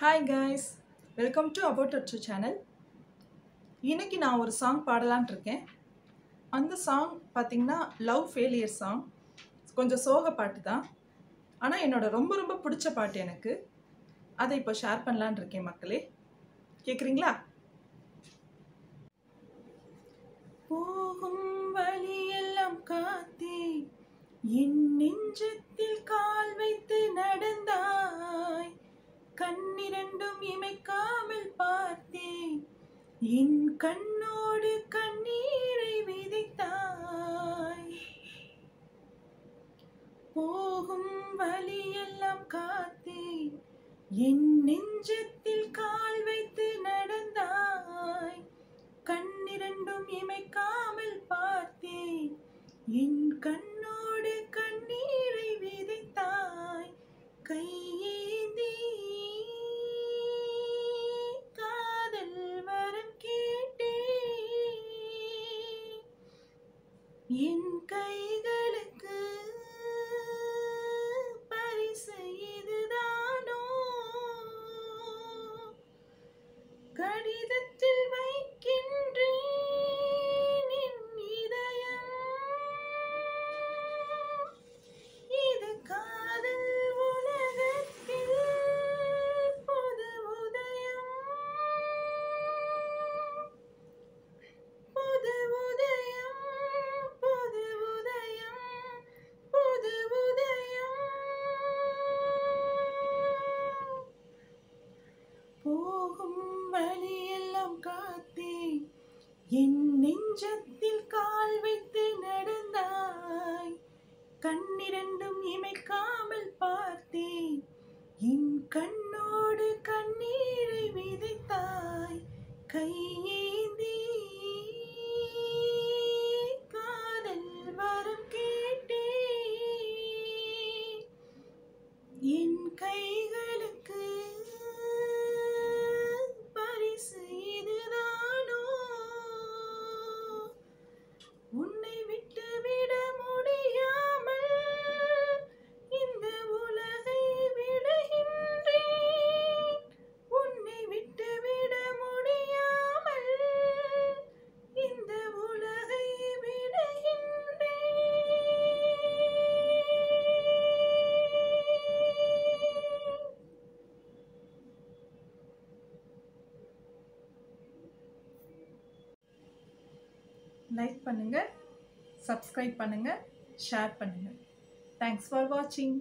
Hi guys, welcome to About Achu channel. இன்னைக்கு நான் ஒரு சாங் பாடலாம்னு இருக்கேன். அந்த சாங் பாத்தீங்கன்னா லவ் ஃபெயிலியர் சாங். கொஞ்சம் சோக பாட்டு தான். ஆனா என்னோட ரொம்ப பிடிச்ச பாட்டு எனக்கு. அதை இப்போ ஷேர் பண்ணலாம்னு இருக்கேன் மக்களே. கேக்குறீங்களா? போகும் வழியெல்லாம் காத்தே என் நெஞ்சத்தில் கால் வைத்து நடந்தாய், கண்ணிரண்டும் இமைக்காமல் பார்த்தேன், என் கண்ணோடு கண்ணீரை விதைத்தாய். போகும் வழியெல்லாம் காத்தேன் என் நெஞ்சத்தில் கால் வைத்து நடந்தாய், கண்ணிரண்டும் இமைக்காமல் பார்த்தேன், என் கண்ணோடு கண்ணீரை விதைத்தாய். கையேந்தி காதல் வரம் கேட்டேன், என் கைகளுக்கு பரிசு இதுதானோ, கடிதத்தில் வைக்கின்றேன் என் இதயம், இது காதல் உலகத்தில் புது உதயம், புது உதயம், புது உதயம், புது உதயம். போகும் வழியெல்லாம் காத்தேன் என் நெஞ்சத்தில் கால் வைத்து நடந்தாய், கண்ணிரண்டும் இமைக்காமல் பார்த்தேன், என் கண்ணோடு கண்ணீரை விதைத்தாய். கையேந்தி காதல் வரம் கேட்டேன், என் கைகளுக்கு பரிசு இதுதானோ, உன்னை விட்டு விட முடியாமல் இந்த உலகை விடுகின்றேன், உன்னை விட்டு விட முடியாமல் இந்த உலகை விடுகின்றேன். லைக் பண்ணுங்க, சப்ஸ்கிரைப் பண்ணுங்க, ஷேர் பண்ணுங்க. தேங்க்ஸ் ஃபார் வாட்சிங்.